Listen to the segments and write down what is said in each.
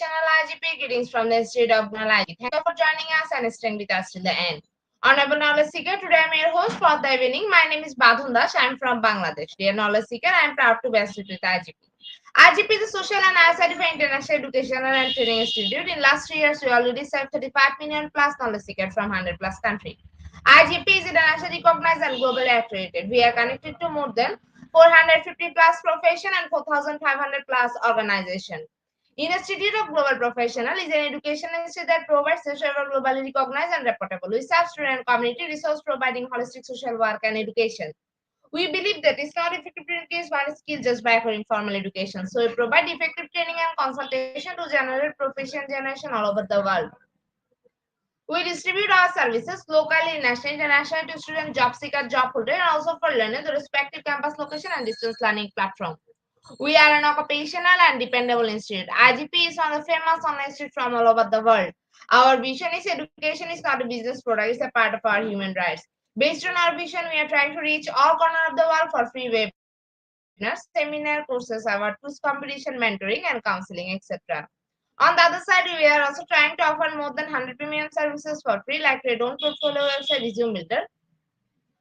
IGP. Greetings from the Institute of IGP. Thank you for joining us and staying with us till the end. Honorable Knowledge Seeker, today I am your host for the evening. My name is Badhun Das. I am from Bangladesh. Dear Knowledge Seeker, I am proud to be associated with IGP. IGP is a social and certified international educational and training institute. In last 3 years, we already served 35 million plus knowledge seekers from 100 plus countries. IGP is internationally recognized and globally accredited. We are connected to more than 450 plus profession and 4,500 plus organization. Institute of Global Professional is an education institute that provides social globally recognized and reputable. We serve student community resource providing holistic social work and education. We believe that it's not effective to increase one skill just by acquiring formal education. So we provide effective training and consultation to generate profession generation all over the world. We distribute our services locally, nationally, internationally to student job seeker, job holder, and also for learners, the respective campus location and distance learning platform. We are an occupational and dependable institute. IGP is one of the famous online institute from all over the world. Our vision is education is not a business product, it's a part of our human rights. Based on our vision, we are trying to reach all corners of the world for free webinars, seminar, courses, award, quiz competition, mentoring, and counseling, etc. On the other side, we are also trying to offer more than 100 premium services for free, like Redone Portfolio website, Resume Builder,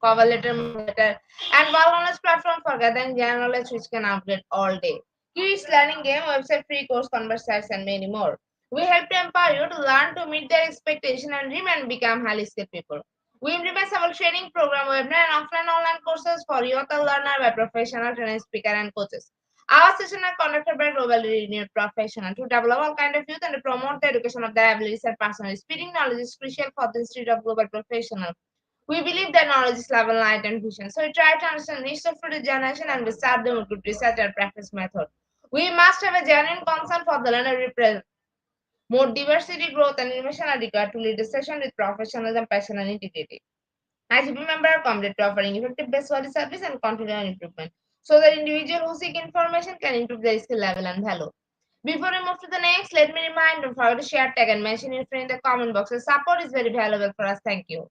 cover letter, mock letter, and wall knowledge platform for gathering general knowledge which can upgrade all day. Quiz, learning game, website, free course, conversations, and many more. We help to empower you to learn to meet their expectation and dream and become highly skilled people. We implement several training program, webinar, and offline online courses for youth and learner by professional trainers, speaker, and coaches. Our sessions are conducted by globally renowned professionals to develop all kind of youth and to promote the education of their abilities and personal. Speaking knowledge is crucial for the Institute of Global Professionals. We believe that knowledge is level, light, and vision. So we try to understand niche of the generation and we start them with good research and practice method. We must have a genuine concern for the learner represent. More diversity, growth, and innovation are required to lead the session with professionalism, passion, and integrity. As a member are committed to offering effective best quality service and continual improvement, so that individual who seek information can improve their skill level and value. Before we move to the next, let me remind don't forget to share, tag, and mention your friend in the comment box. The support is very valuable for us. Thank you.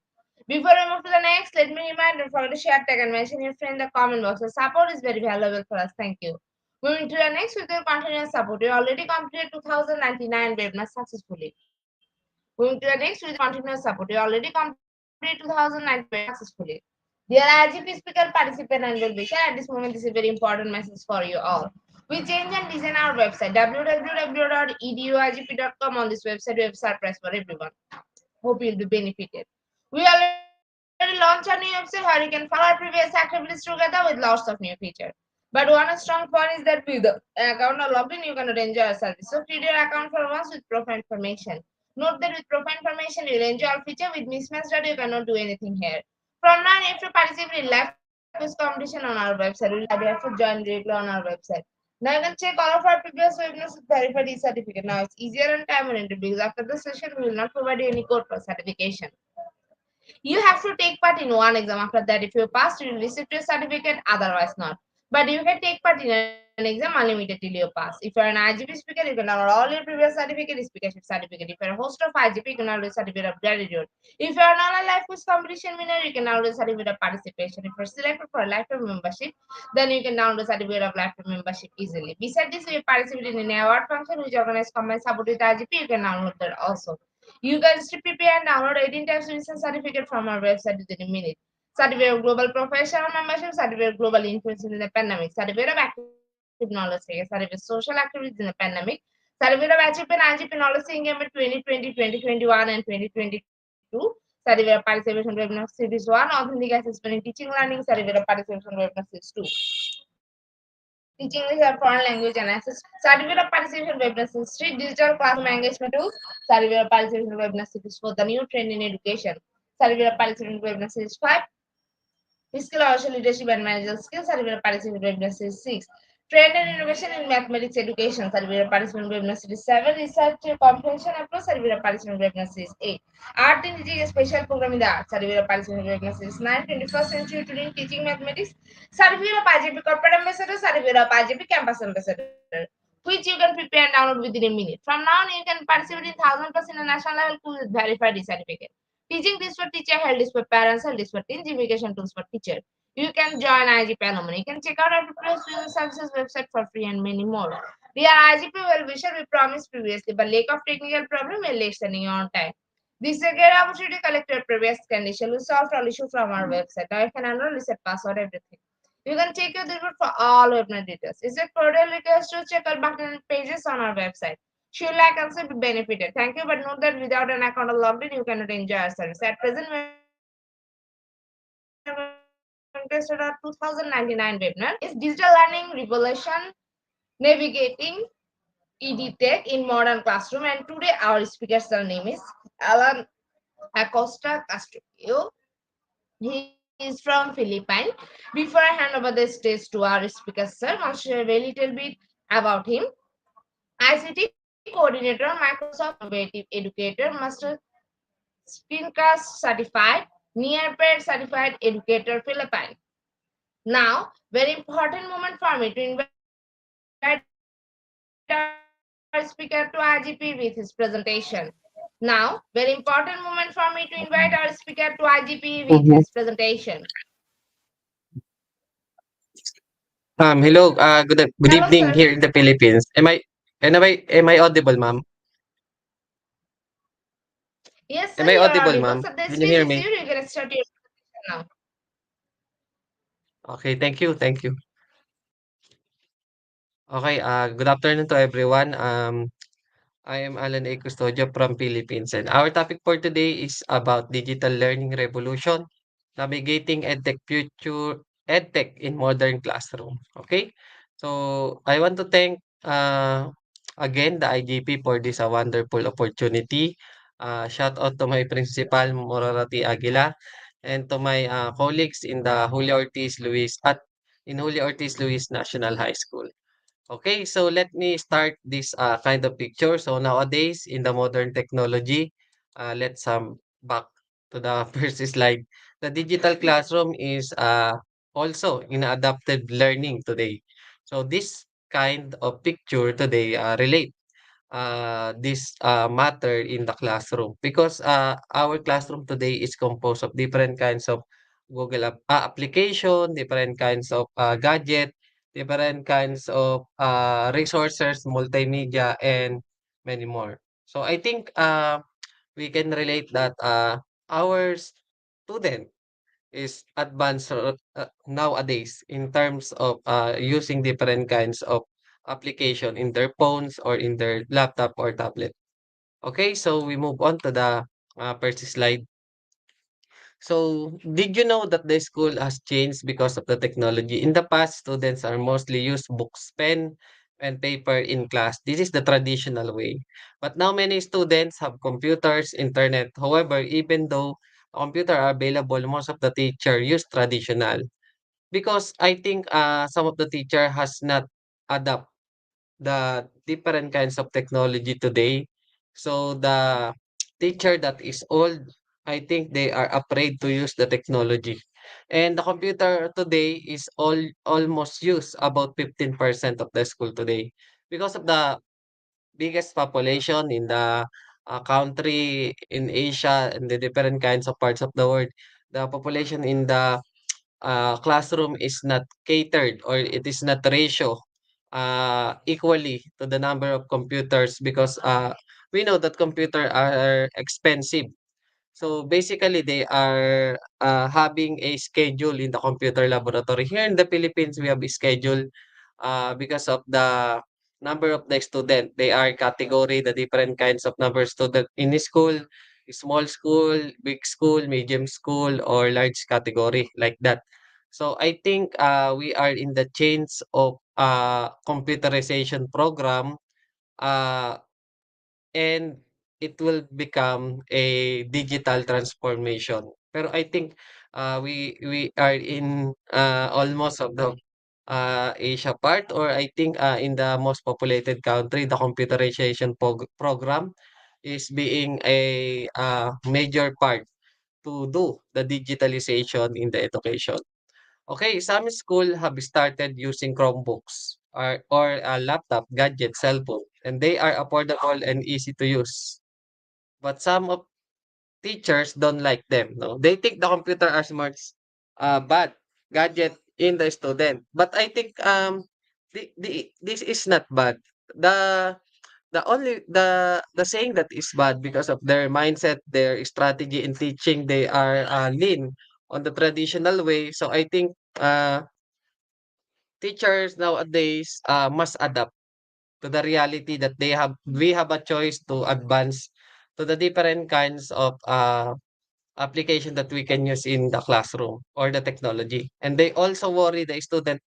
Before we move to the next, let me remind don't forget to share, tag, and mention your friend in the comment box. The support is very valuable for us. Thank you. Moving to the next with your continuous support. We already completed 2099 webinars successfully. Moving to the next with continuous support. We already completed 2019 successfully. Dear IGP speaker, participant, and well-wisher, at this moment, this is a very important message for you all. We change and design our website www.eduigp.com. On this website, we have surprise for everyone. Hope you'll be benefited. We already launched a new website where you can follow our previous activities together with lots of new features. But one strong point is that with the account or login, you cannot enjoy our service. So create your account for once with profile information. Note that with profile information, you'll enjoy our feature. With mismatched data, you cannot do anything here. From now on, you have to participate in live quiz competition on our website. You have to join directly on our website. Now you can check all of our previous webinars with verified e-certificate. Now it's easier and time oriented because after the session, we will not provide you any code for certification. You have to take part in one exam. After that, if you pass, you will receive your certificate, otherwise not. But you can take part in an exam unlimited till you pass. If you're an IGP speaker, you can download all your previous certificate, speakership certificate. If you're a host of IGP, you can download certificate of gratitude. If you're an online life quiz competition winner, you can download certificate of participation. If you're selected for a lifetime membership, then you can download certificate of lifetime membership easily. Besides this, if you participate in an award function which organized combined support with IGP, you can download that also. You can still prepare and download 18 times recent certificate from our website within a minute. Certificate of Global Professional Membership, Certificate of Global Influence in the Pandemic, Certificate of Active Knowledge Seeker, Certificate of Social Activities in the Pandemic, Certificate of Achievement IGP Knowledge Seeking in 2020, 2021, and 2022, Certificate of Participation Webinar Series 1, Authentic Assessment in Teaching Learning, Certificate of Participation Webinar Series 2. Teaching English or foreign language and access. Certificate of Participation Webinar Series 3, Digital Classroom Engagement Tools, Certificate of Participation Webinar Series 4, the new trend in education, Certificate of Participation Webinar Series 5, Physical social leadership and managerial skills, Certificate of Participation Webinar Series 6, Trend and Innovation in Mathematics Education, Certificate of Participation Webinar Series 7, Research Comprehension Approach, Certificate of Participation Webinar Series 8, Art in Teaching, a special program in the arts, Certificate of Participation Webinar Series 9, 21st Century Student Teaching Mathematics, Certificate of IGP Corporate Ambassador, Certificate of IGP Campus Ambassador, which you can prepare and download within a minute. From now on, you can participate in 1000+ international level quiz with verified certificate. Teaching this for teacher, held this for parents, held this for teens, education tools for teacher. You can join IGP alumni. You can check out our previous services website for free and many more. Dear IGP well-wisher, we promised previously, but lack of technical problem may listening on time. This is a great opportunity to collect your previous condition. We solved all issue from our website. Now you can enroll, reset password, everything. You can check your delivery for all webinar details. It's a cordial request to check our button pages on our website. Should like also be benefited. Thank you, but note that without an account or logged in, you cannot enjoy our service. At present, we are interested our 2099 webinar is digital learning revolution navigating EdTech in modern classroom. And today our speaker's name is Alan Acosta Castillo. He is from Philippines. Before I hand over the stage to our speaker, sir, I want to share a very little bit about him. ICT coordinator, Microsoft Innovative Educator, Master Screencast Certified, Nearpaid Certified Educator, Philippines. Now, very important moment for me to invite our speaker to IGP with his presentation. Now, very important moment for me to invite our speaker to IGP with his presentation. Mhm. Hello, good Hello, evening sir. here in the Philippines. Am I audible, ma'am? Yes, sir, Am I you are audible, audible. ma'am? So the Can you stage hear is me? you. You can start your presentation now. Okay, thank you, thank you. Okay, good afternoon to everyone. I am Alan A. Custodio from Philippines, and our topic for today is about digital learning revolution, navigating EdTech in modern classroom. Okay, so I want to thank again the IGP for this wonderful opportunity. Shout out to my principal Morarati Aguila and to my colleagues in the Julio Ortiz Luis National High School. Okay, so let me start this kind of picture. So nowadays in the modern technology, let's back to the first slide. The digital classroom is also in adaptive learning today. So this kind of picture today relate this matter in the classroom because our classroom today is composed of different kinds of application, different kinds of gadget, different kinds of resources, multimedia, and many more. So I think we can relate that our student is advanced nowadays in terms of using different kinds of application in their phones or in their laptop or tablet. Okay, so we move on to the first slide. So, did you know that the school has changed because of the technology? In the past, students are mostly use books, pen, and paper in class. This is the traditional way. But now many students have computers, internet. However, even though computer are available, most of the teacher use traditional. Because I think some of the teacher has not adapt the different kinds of technology today. So the teacher that is old, I think they are afraid to use the technology. And the computer today is almost used about 15% of the school today because of the biggest population in the country in Asia and the different kinds of parts of the world. The population in the classroom is not catered or it is not ratio equally to the number of computers because we know that computer are expensive. So basically, they are having a schedule in the computer laboratory. Here in the Philippines, we have a schedule because of the number of the student. They are category, the different kinds of number of student in school, small school, big school, medium school, or large category like that. So I think we are in the change of computerization program. Uh, and it will become a digital transformation. Pero I think we are in almost of the Asia part or I think in the most populated country, the computerization program is being a major part to do the digitalization in the education. Okay, some school have started using Chromebooks or a laptop, gadget, cell phone, and they are affordable and easy to use. But some of teachers don't like them. No, they think the computer are smart, bad gadget in the student. But I think this is not bad. the the saying that is bad because of their mindset, their strategy in teaching, they are lean on the traditional way. So I think teachers nowadays must adapt to the reality that we have a choice to advance to the different kinds of application that we can use in the classroom or the technology. And they also worry the student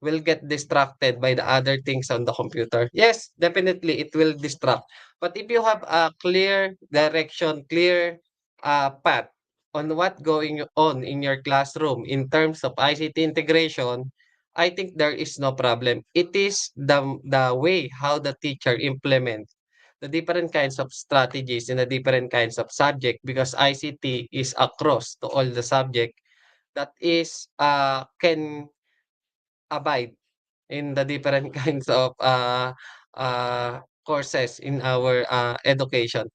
will get distracted by the other things on the computer. Yes, definitely it will distract. But if you have a clear direction, clear path on what going on in your classroom in terms of ICT integration, I think there is no problem. It is the way how the teacher implement the different kinds of strategies in the different kinds of subject, because ICT is across to all the subject that is can abide in the different kinds of courses in our education.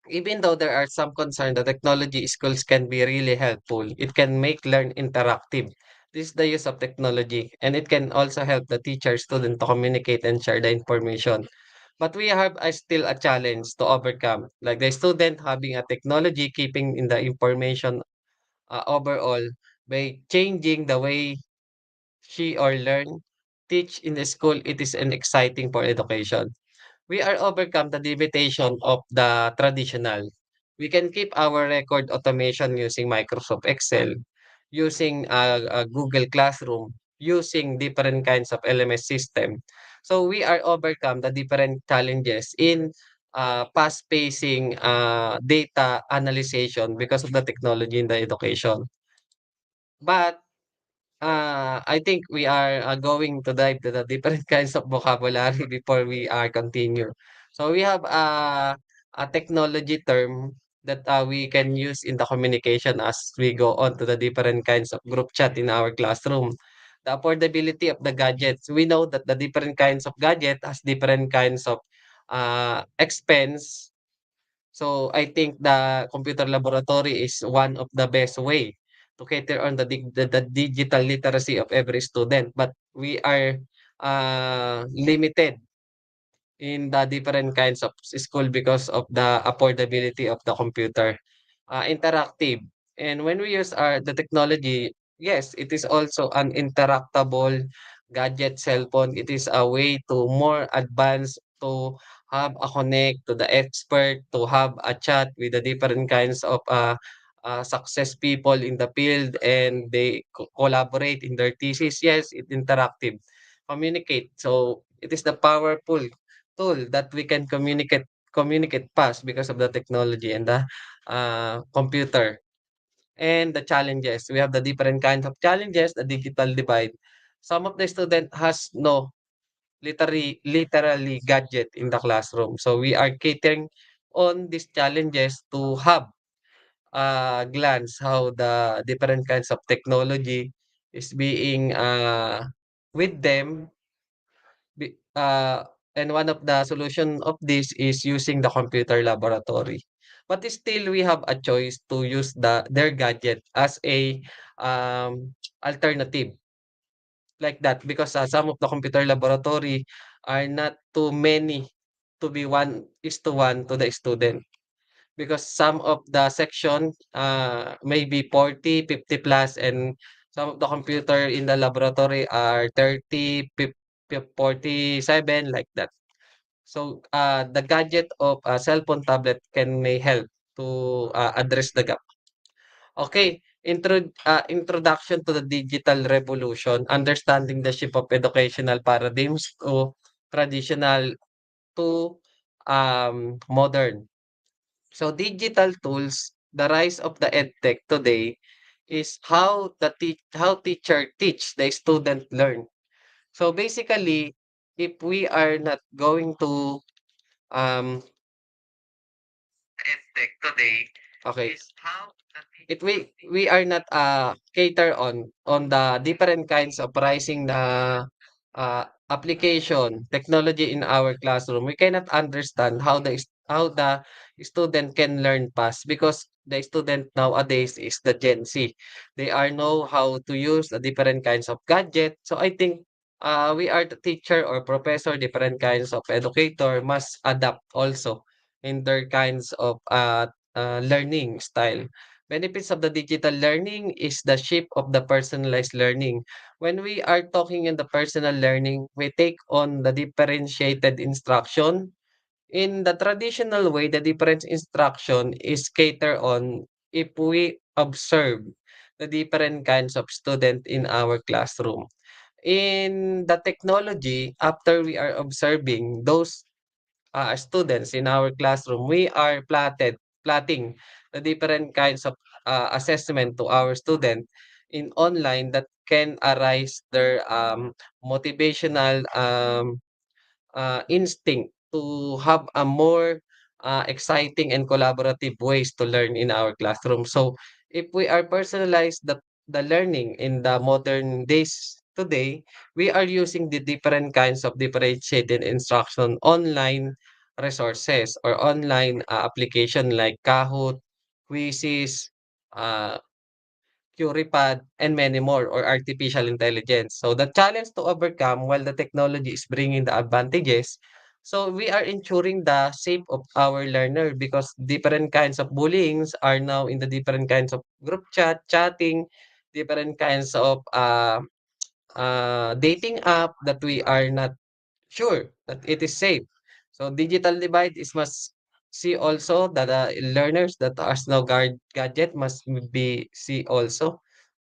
Even though there are some concern that technology schools can be really helpful, it can make learn interactive. This is the use of technology, and it can also help the teacher student to communicate and share the information. But we have still a challenge to overcome, like the student having a technology, keeping in the information overall by changing the way she or learn, teach in the school. It is an exciting for education. We are overcome the limitation of the traditional. We can keep our record automation using Microsoft Excel, using Google Classroom, using different kinds of LMS system. So we are overcome the different challenges in fast-pacing data analysis because of the technology in the education. But I think we are going to dive to the different kinds of vocabulary before we continue. So we have a technology term that we can use in the communication as we go on to the different kinds of group chat in our classroom. The affordability of the gadgets. We know that the different kinds of gadget has different kinds of expense. So I think the computer laboratory is one of the best way to cater on the digital literacy of every student. But we are limited in the different kinds of school because of the affordability of the computer. Interactive. And when we use the technology, yes, it is also an interactable gadget cell phone. It is a way to more advanced to have a connect to the expert, to have a chat with the different kinds of success people in the field, and they collaborate in their thesis. Yes, it interactive. Communicate. So it is the powerful tool that we can communicate fast because of the technology and the computer. And the challenges, we have the different kinds of challenges, the digital divide. Some of the student has no literally gadget in the classroom, so we are catering on these challenges to have a glance how the different kinds of technology is being with them. Be and one of the solution of this is using the computer laboratory. But still we have a choice to use their gadget as a alternative like that, because some of the computer laboratory are not too many to be 1:1 to the student, because some of the section may be 40, 50 plus, and some of the computer in the laboratory are 30, 47, like that. So the gadget of a cell phone tablet can may help to address the gap. Okay, introduction to the digital revolution, understanding the shift of educational paradigms to traditional to modern. So digital tools, the rise of the EdTech today is how how teacher teach the student learn. So basically, if we are not going to EdTech today, okay, is how it we are not cater on the different kinds of pricing the application technology in our classroom. We cannot understand how how the student can learn fast, because the student nowadays is the Gen Z. They are know how to use the different kinds of gadget. So I think we are the teacher or professor, different kinds of educator must adapt also in their kinds of learning style. Benefits of the digital learning is the shape of the personalized learning. When we are talking in the personal learning, we take on the differentiated instruction. In the traditional way, the different instruction is cater on if we observe the different kinds of student in our classroom. In the technology, after we are observing those students in our classroom, we are plotting the different kinds of assessment to our student in online that can arise their motivational instinct to have a more exciting and collaborative ways to learn in our classroom. So if we are personalized the learning in the modern days today, we are using the different kinds of differentiated instruction online resources or online application like Kahoot, Quizzes, uh, Curipad, and many more or artificial intelligence. So the challenge to overcome while the technology is bringing the advantages, so we are ensuring the shape of our learner because different kinds of bullyings are now in the different kinds of group chatting, different kinds of dating app that we are not sure that it is safe. So digital divide is must see also that learners that are now gadget must be see also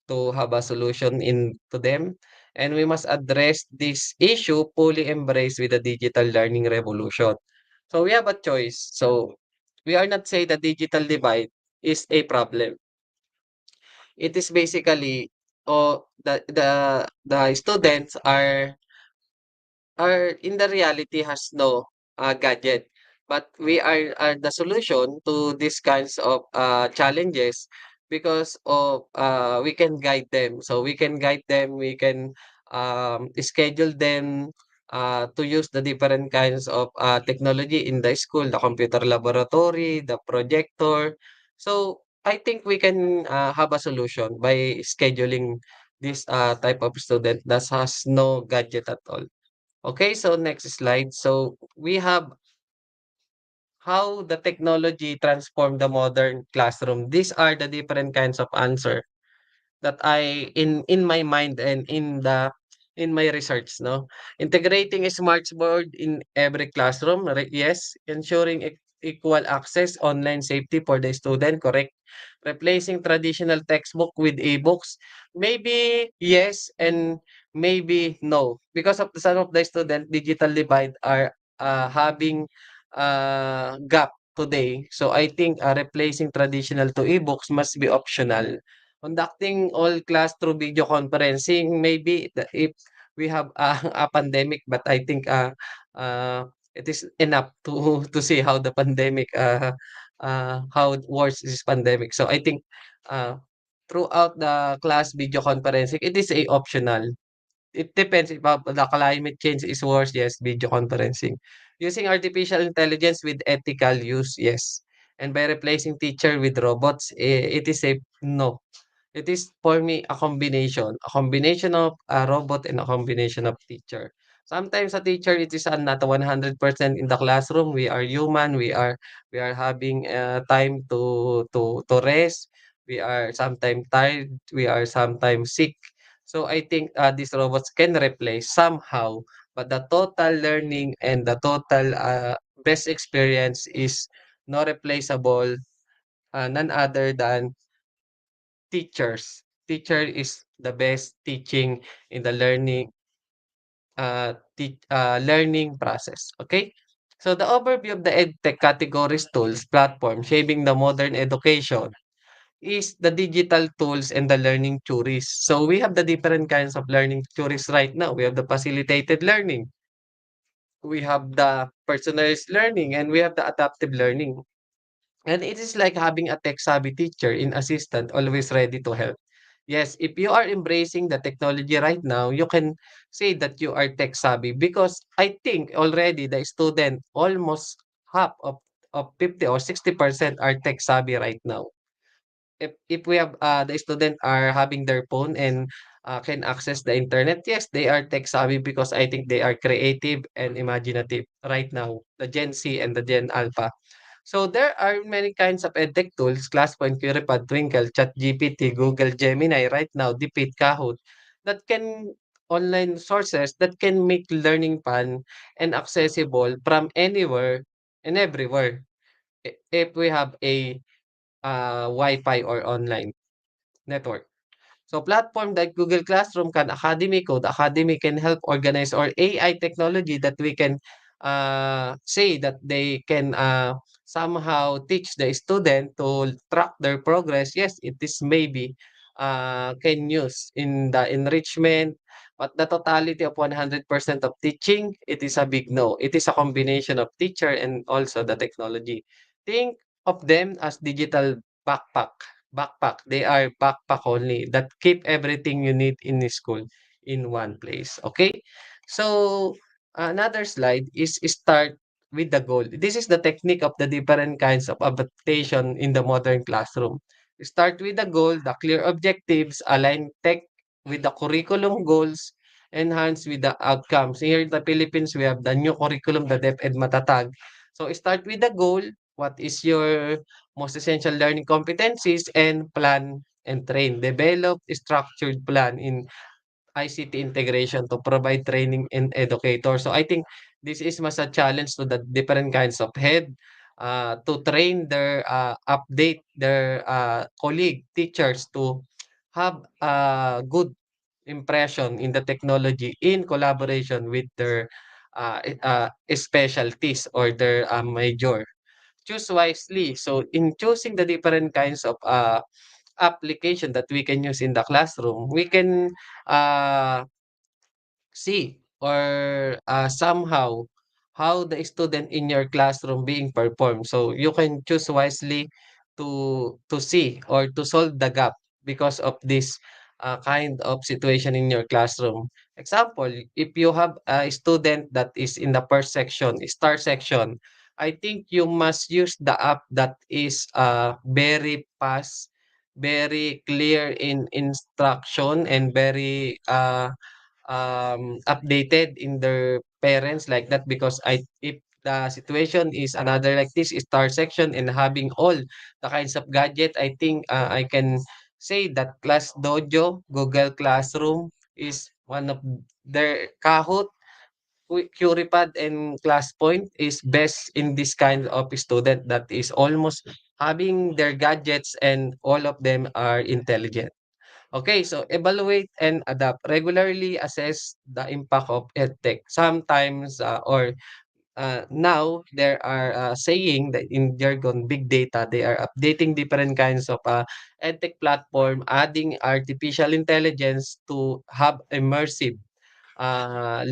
to have a solution in to them. And we must address this issue fully embraced with the digital learning revolution. So we have a choice. So we are not say the digital divide is a problem. It is basically the students are in the reality has no gadget. But we are the solution to these kinds of challenges because of we can guide them. So we can guide them, we can schedule them to use the different kinds of technology in the school, the computer laboratory, the projector. So I think we can have a solution by scheduling this type of student that has no gadget at all. Okay, so next slide. So we have how the technology transformed the modern classroom. These are the different kinds of answer that I in my mind and in my research, no? Integrating a smart board in every classroom, yes. Ensuring equal access, online safety for the student, correct. Replacing traditional textbook with e-books, maybe yes and maybe no. Because of the some of the student, digital divide are having gap today. So I think replacing traditional to e-books must be optional. Conducting all class through video conferencing, maybe if we have a pandemic, but I think it is enough to to see how the pandemic how worse is pandemic. So I think uh, throughout the class video conferencing, it is a optional. It depends if the climate change is worse, yes, video conferencing. Using artificial intelligence with ethical use, yes. And by replacing teacher with robots, it is a no. It is for me a combination of a robot and a combination of teacher. Sometimes a teacher it is not 100% in the classroom. We are human. We are having time to rest. We are sometimes tired. We are sometimes sick. So I think these robots can replace somehow, but the total learning and the total best experience is no replaceable, none other than teachers. Teacher is the best teaching in the learning process. Okay? So the overview of the EdTech categories, tools, platform shaping the modern education is the digital tools and the learning theories. So we have the different kinds of learning theories right now. We have the facilitated learning, we have the personalized learning, and we have the adaptive learning. And it is like having a tech-savvy teacher in assistant always ready to help. Yes, if you are embracing the technology right now, you can say that you are tech-savvy because I think already the student almost half of 50 or 60% are tech-savvy right now. If we have the student are having their phone and can access the internet. Yes, they are tech savvy because I think they are creative and imaginative right now, the Gen Z and the Gen Alpha. So there are many kinds of edtech tools, ClassPoint, Curipad, Twinkle, ChatGPT, Google Gemini right now, Dipit, Kahoot, that can online sources that can make learning fun and accessible from anywhere and everywhere if we have a Wi-Fi or online network. So platform like Google Classroom can Academy Code. Academy can help organize or AI technology that we can say that they can somehow teach the student to track their progress. Yes, it is maybe can use in the enrichment, but the totality of 100% of teaching, it is a big no. It is a combination of teacher and also the technology. Think of them as digital backpack backpack. They are backpack only that keep everything you need in the school in one place. Okay? So another slide is start with the goal. This is the technique of the different kinds of adaptation in the modern classroom. Start with the goal, the clear objectives, align tech with the curriculum goals, enhance with the outcomes. Here in the Philippines, we have the new curriculum, the DepEd Matatag. So start with the goal. What is your most essential learning competencies and plan and train. Develop structured plan in ICT integration to provide training and educator. So I think this is mas a challenge to the different kinds of head to train their update their colleague teachers to have a good impression in the technology in collaboration with their specialties or their major. Choose wisely. So in choosing the different kinds of application that we can use in the classroom, we can uh, see or somehow how the student in your classroom being performed. So you can choose wisely to see or to solve the gap because of this kind of situation in your classroom. Example, if you have a student that is in the first section, star section, I think you must use the app that is very fast, very clear in instruction, and very updated in their parents like that because I if the situation is another like this star section and having all the kinds of gadget, I think I can say that Class Dojo, Google Classroom is one of their Kahoot, Curipad and ClassPoint is best in this kind of student that is almost having their gadgets and all of them are intelligent. Okay, so evaluate and adapt. Regularly assess the impact of EdTech. Sometimes now there are saying that in jargon, big data, they are updating different kinds of EdTech platform, adding artificial intelligence to have immersive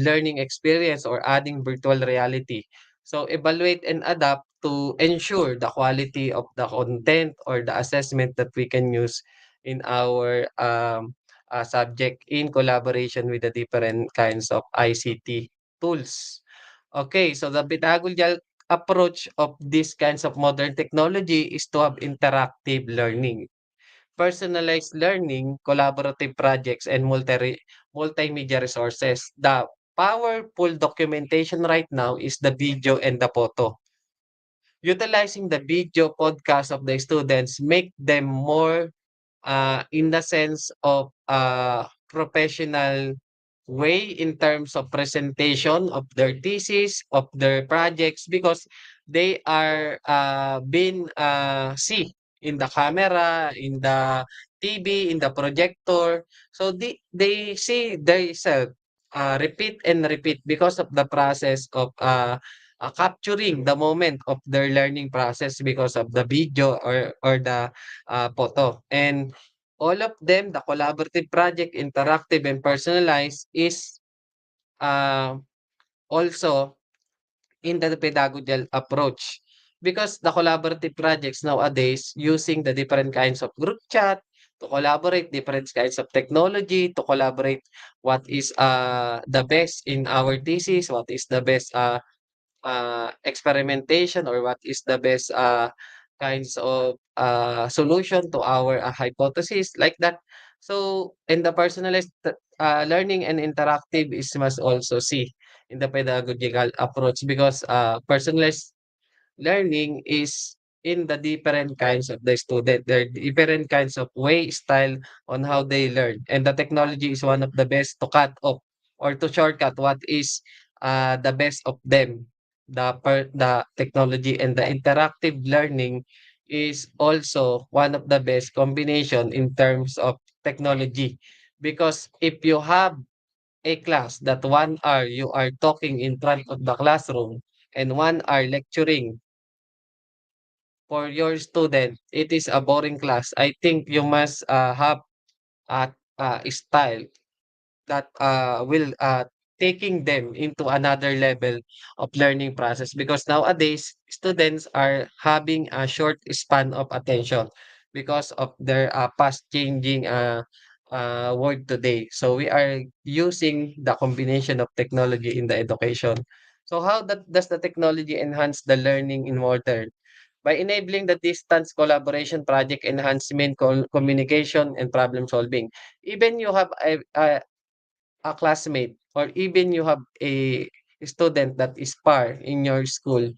learning experience or adding virtual reality. So evaluate and adapt to ensure the quality of the content or the assessment that we can use in our subject in collaboration with the different kinds of ICT tools. Okay, so the pedagogical approach of these kinds of modern technology is to have interactive learning, personalized learning, collaborative projects, and multimedia resources. The powerful documentation right now is the video and the photo. Utilizing the video podcast of the students make them more in the sense of professional way in terms of presentation of their thesis, of their projects, because they are being see in the camera, in the TV, in the projector. So they see themselves repeat and repeat because of the process of capturing the moment of their learning process because of the video or the photo. And all of them, the collaborative project, interactive and personalized is uh, also in the pedagogical approach. Because the collaborative projects nowadays using the different kinds of group chat to collaborate different kinds of technology to collaborate what is the best in our thesis, what is the best experimentation or what is the best kinds of solution to our hypothesis like that. So, in the personalized learning and interactive is must also see in the pedagogical approach because personalized learning is in the different kinds of the student. There are different kinds of way, style on how they learn. And the technology is one of the best to cut off or to shortcut what is the best of them. The technology and the interactive learning is also one of the best combination in terms of technology. Because if you have a class that 1 hour you are talking in front of the classroom and 1 hour lecturing for your student, it is a boring class. I think you must have a style that will taking them into another level of learning process because nowadays students are having a short span of attention because of their fast changing world today. So we are using the combination of technology in the education. So how that does the technology enhance the learning in modern by enabling the distance collaboration, project enhancement, communication, and problem solving. Even you have a classmate or even you have a student that is far in your school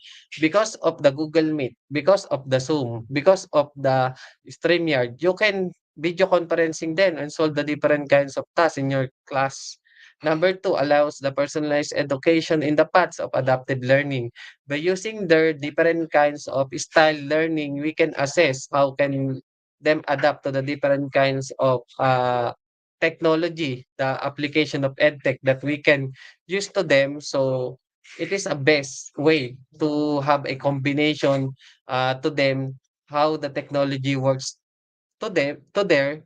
because of the Google Meet, because of the Zoom, because of the StreamYard, you can video conferencing then and solve the different kinds of tasks in your class. Number two allows the personalized education in the paths of adaptive learning. By using their different kinds of style learning, we can assess how can them adapt to the different kinds of technology, the application of EdTech that we can use to them. So it is a best way to have a combination to them how the technology works to them to their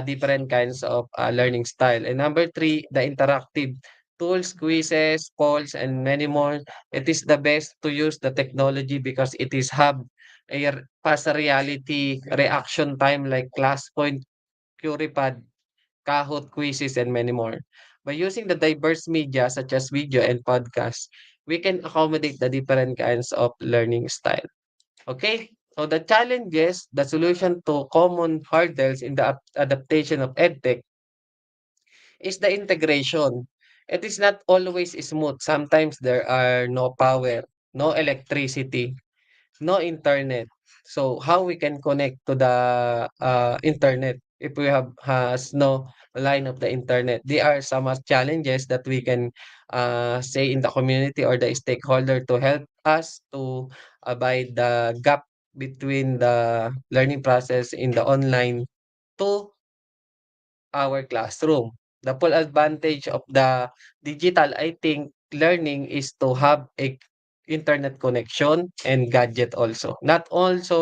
different kinds of learning style. And number three, the interactive tools, quizzes, polls, and many more. It is the best to use the technology because it is have past reality reaction time like class point, Curipad, Kahoot, quizzes, and many more. By using the diverse media such as video and podcast, we can accommodate the different kinds of learning style. Okay? So the challenges, the solution to common hurdles in the adaptation of EdTech is the integration. It is not always smooth. Sometimes there are no power, no electricity, no internet. So how we can connect to the internet if we have has no line of the internet? There are some challenges that we can say in the community or the stakeholder to help us to abide the gap between the learning process in the online to our classroom. The full advantage of the digital, I think, learning is to have a internet connection and gadget also. Not only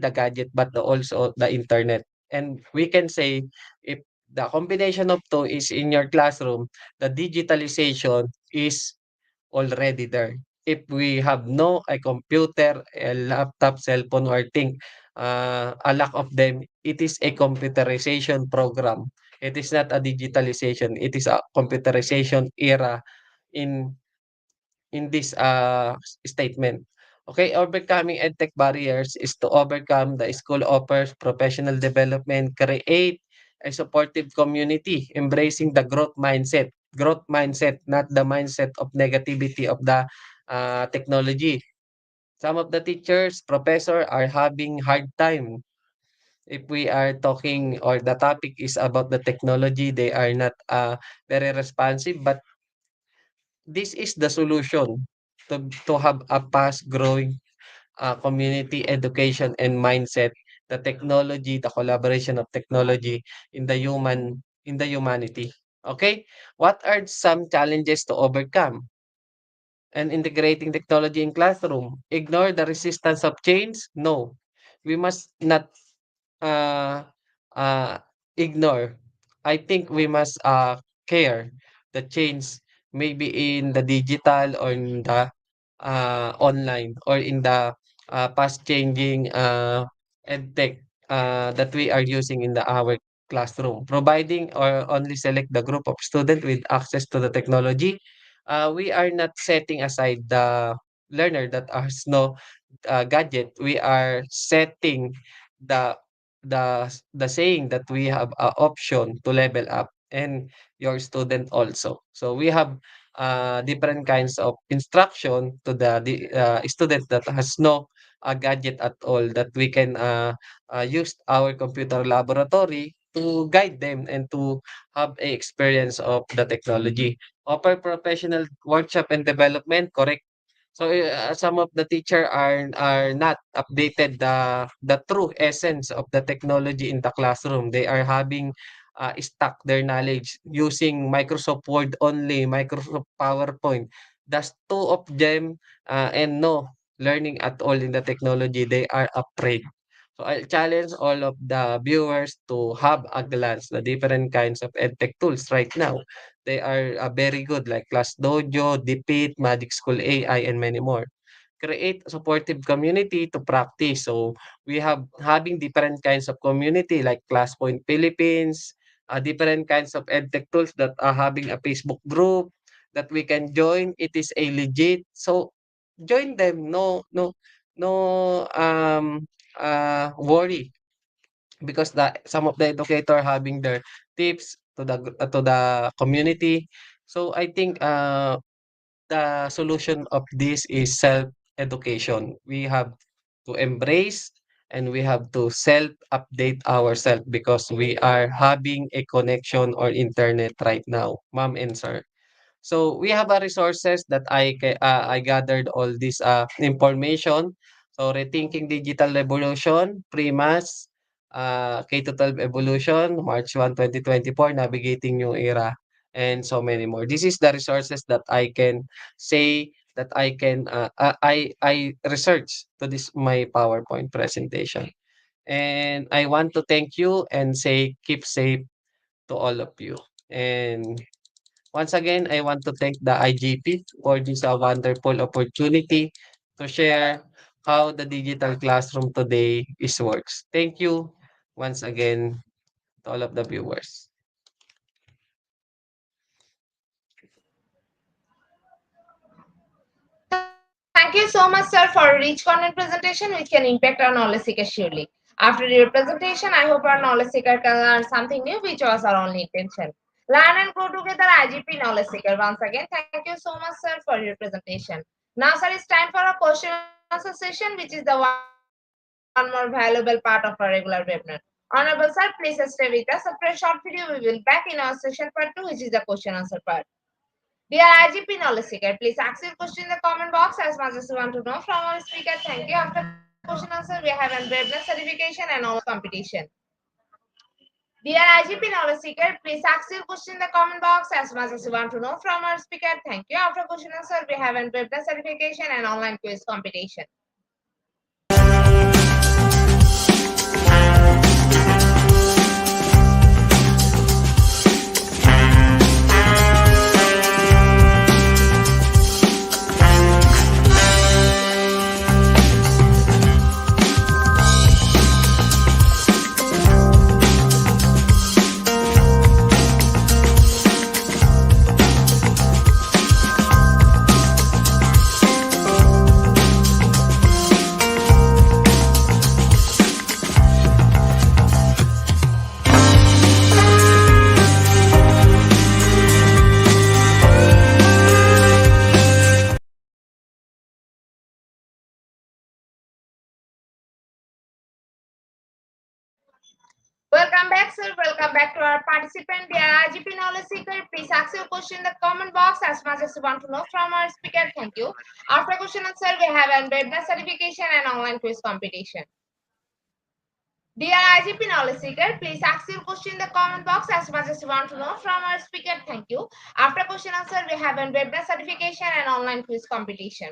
the gadget but also the internet. And we can say if the combination of two is in your classroom, the digitalization is already there. If we have no a computer, a laptop, cell phone, or think a lack of them, it is a computerization program. It is not a digitalization. It is a computerization era in this statement. Okay, overcoming edtech barriers is to overcome the school offers professional development, create a supportive community, embracing the growth mindset, not the mindset of negativity of the technology. Some of the teachers, professor are having hard time if we are talking or the topic is about the technology, they are not very responsive, but this is the solution to have a fast growing community education and mindset, the technology, the collaboration of technology in the humanity. Okay, what are some challenges to overcome and integrating technology in classroom? Ignore the resistance of change? No, we must not uh, uh, ignore. I think we must care the change maybe in the digital or in the online or in the fast changing edtech that we are using in our classroom. Providing or only select the group of students with access to the technology. We are not setting aside the learner that has no gadget. We are setting the the saying that we have a option to level up and your student also. So we have different kinds of instruction to the student that has no gadget at all that we can use our computer laboratory to guide them and to have a experience of the technology. Offer professional workshop and development, correct. So, some of the teacher are not updated the true essence of the technology in the classroom. They are having stuck their knowledge using Microsoft Word only, Microsoft PowerPoint. That's two of them and no learning at all in the technology. They are afraid. So I challenge all of the viewers to have a glance the different kinds of edtech tools right now. They are very good like Class Dojo, Dipit, Magic School AI, and many more. Create a supportive community to practice. So we have having different kinds of community like ClassPoint Philippines, different kinds of edtech tools that are having a Facebook group that we can join. It is a legit. So join them. No worry because some of the educator having their tips to the community. So I think the solution of this is self-education. We have to embrace and we have to self-update ourselves because we are having a connection or internet right now, ma'am and sir. So we have a resources that I gathered all this information. So rethinking digital revolution, pre-mass, K-12 evolution, March 1, 2024, navigating new era, and so many more. This is the resources that I can say that I can I research to this my PowerPoint presentation. And I want to thank you and say keep safe to all of you. And once again, I want to thank the IGP for this wonderful opportunity to share how the digital classroom today is works. Thank you once again to all of the viewers. Thank you so much, sir, for a rich content presentation which can impact our knowledge seeker surely. After your presentation, I hope our knowledge seeker can learn something new, which was our only intention. Learn and grow together, IGP knowledge seeker. Once again, thank you so much, sir, for your presentation. Now, sir, it's time for a question and answer session, which is the one more valuable part of our regular webinar. Honorable sir, please stay with us. After a short video, we will back in our session part 2, which is the question answer part. Dear IGP knowledge seeker, please ask your question in the comment box as much as you want to know from our speaker. Thank you. After question answer, we have an webinar certification and online quiz competition. Dear IGP knowledge seeker, please ask your question in the comment box as much as you want to know from our speaker. Thank you. After question answer, we have an webinar certification and online quiz competition. Welcome back, sir. Welcome back to our participant. Dear IGP knowledge seeker, please ask your question in the comment box as much as you want to know from our speaker. Thank you. After question answer, we have an webinar certification and online quiz competition. Dear IGP knowledge seeker, please ask your question in the comment box as much as you want to know from our speaker. Thank you. After question answer, we have an webinar certification and online quiz competition.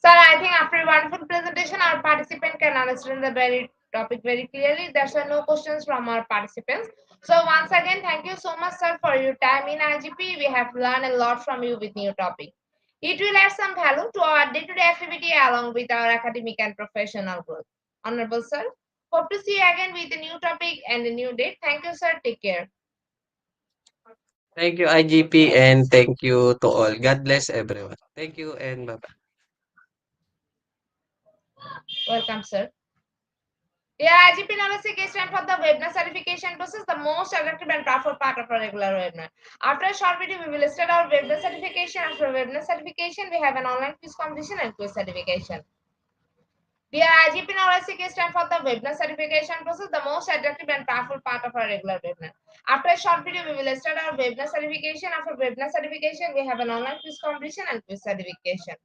Sir, I think after a wonderful presentation, our participant can understand the very topic very clearly. There's no questions from our participants. So once again, thank you so much, sir, for your time in IGP. We have learned a lot from you with new topic. It will add some value to our day-to-day activity along with our academic and professional growth. Honorable sir, hope to see you again with a new topic and a new date. Thank you, sir. Take care. Thank you, IGP, and thank you to all. God bless everyone. Thank you and bye-bye. Welcome, sir. Yeah, IGP Knowledge case time for the webinar certification process, the most attractive and powerful part of our regular webinar. After a short video, we will start our webinar certification. After webinar certification, we have an online quiz competition and quiz certification. Dear IGP Knowledge case time for the webinar certification process, the most attractive and powerful part of our regular webinar. After a short video, we will start our webinar certification. After webinar certification, we have an online quiz competition and quiz certification.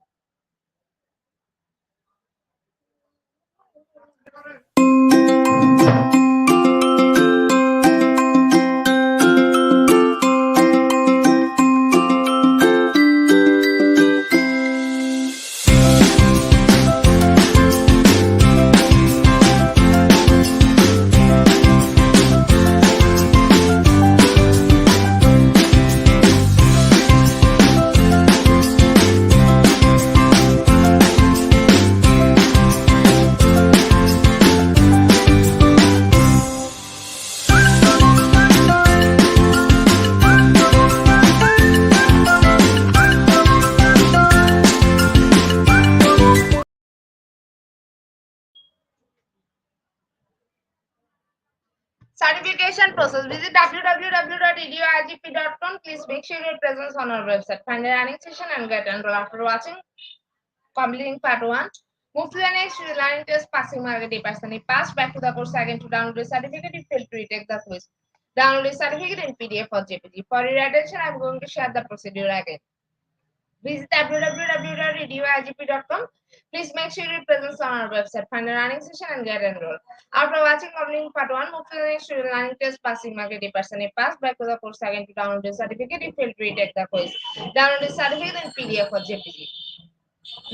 Certification process. Visit www.eduigp.com. Please make sure your presence on our website. Find a running session and get enrolled. After watching, completing part 1, move to the next learning test, passing mark 80%. If pass, back to the course again to download the certificate. If fail to retake the quiz, download the certificate in PDF or JPG. For your attention, I am going to share the procedure again. Visit www.eduigp.com. Please make sure your presence on our website. Find a running session and get enrolled. After watching completing part 1, move to the next learning test, passing mark 80%. If pass, back to the course again to download the certificate. If fail to retake the quiz, download the certificate in PDF or JPG.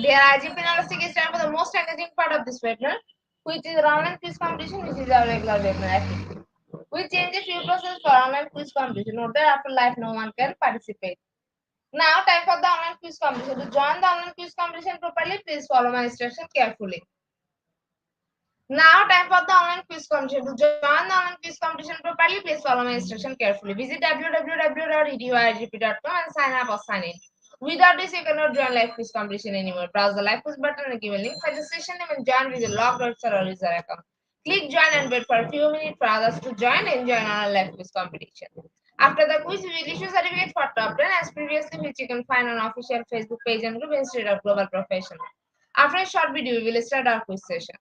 Dear IGP Knowledge is time for the most engaging part of this webinar, which is online quiz competition, which is our regular webinar activity. We change a few process for online quiz competition. Note that after live, no one can participate. Now, time for the online quiz competition. To join the online quiz competition properly, please follow my instruction carefully. Now, time for the online quiz competition. To join the online quiz competition properly, please follow my instruction carefully. Visit www.eduigp.com and sign up or sign in. Without this, you cannot join live quiz competition anymore. Browse the live quiz button and give a link for the session name and join with a logged register or user account. Click join and wait for a few minutes for others to join and join our live quiz competition. After the quiz, we will issue certificate for top 10 as previously, which you can find on official Facebook page and group Institute of Global Professional. After a short video, we will start our quiz session.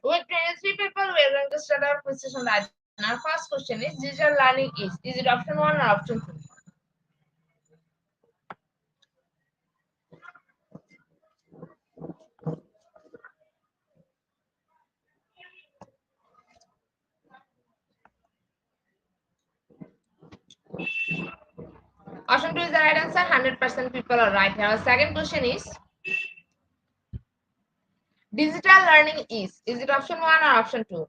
With 23 people, we are going to start our quiz session right now. Our first question is digital learning is it option 1 or option 2? Option 2 is the right answer. 100% people are right. Our second question is digital learning is it option 1 or option 2?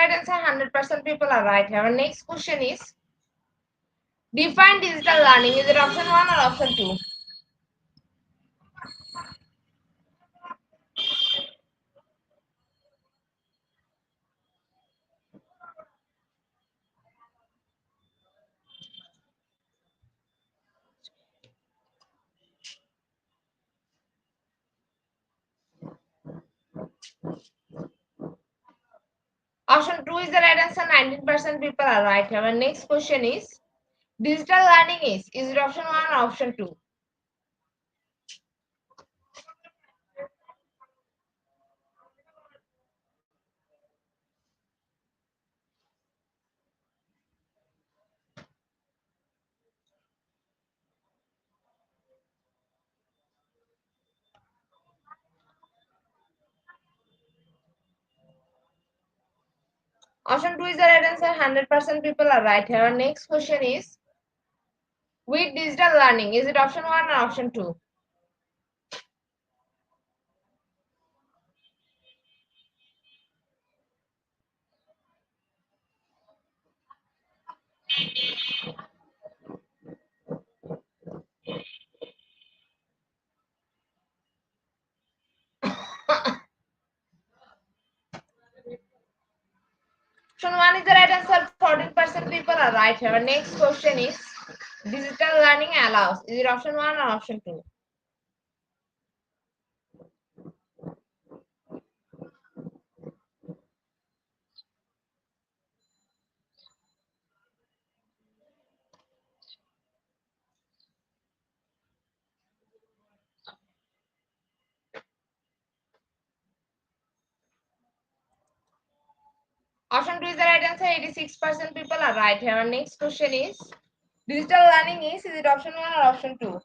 right answer. 100% people are right. Our next question is define digital learning. Is it option 1 or option 2? Option 2 is the right answer. 19% people are right. Our next question is digital learning is it option 1 or option 2? Option 2 is the right answer. 100% people are right. Our next question is with digital learning, is it option 1 or option 2? Option 1 is the right answer. 14% people are right. Our next question is digital learning allows. Is it option 1 or option 2? Option 2 is the right answer. 86% people are right. Our next question is digital learning is it option 1 or option 2?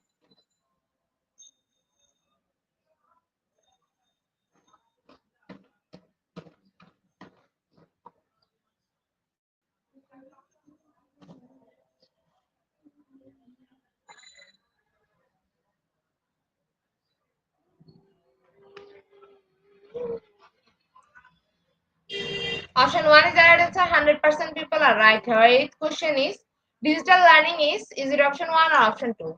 Option 1 is the right answer. 100% people are right. Our eighth question is digital learning is it option 1 or option 2?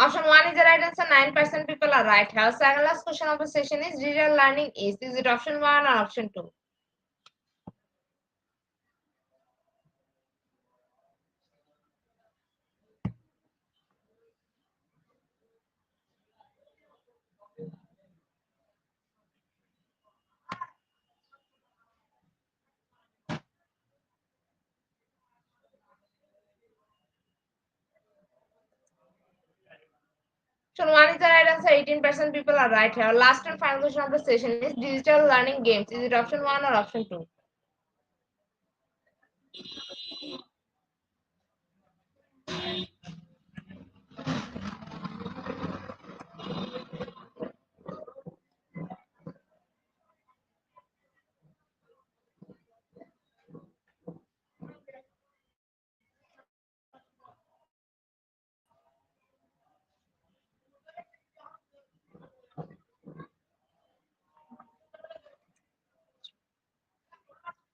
Option 1 is the right answer. 9% people are right. Our second last question of the session is digital learning is it option 1 or option 2? Option 1 is the right answer. 18% people are right. Our last and final question of the session is digital learning games. Is it option 1 or option 2?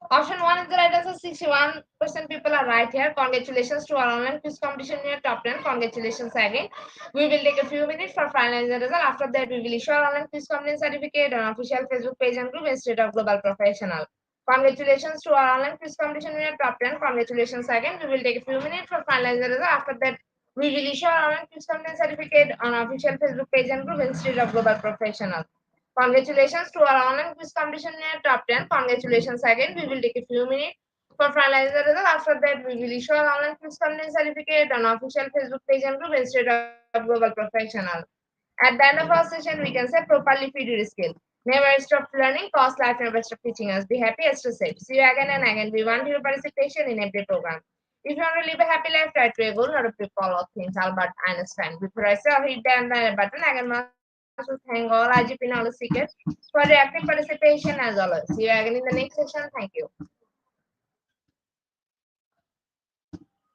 Option 1 is the right answer. 61% people are right here. Congratulations to our online quiz competition. We are top 10. Congratulations again. We will take a few minutes for finalizing the result. After that, we will issue our online quiz competition certificate on official Facebook page and group Institute of Global Professional. Congratulations to our online quiz competition. We are top 10. Congratulations again. We will take a few minutes for finalizing the result. After that, we will issue our online quiz competition certificate on official Facebook page and group Institute of Global Professional. Congratulations to our online quiz competition in our top 10. Congratulations again. We will take a few minutes for finalizing the result. After that, we will issue our online quiz competition certificate on official Facebook page and group Institute of Global Professional. At the end of our session, we can say properly feed your skill. Never stop learning, cause life never stop teaching us. Be happy, stay safe. See you again and again. We want your participation in every program. If you want to live a happy life, try to a goal, not to follow things Albert Einstein. Before I say hit the button, I can also thank all IGP knowledge seekers for their active participation as always. See you again in the next session. Thank you.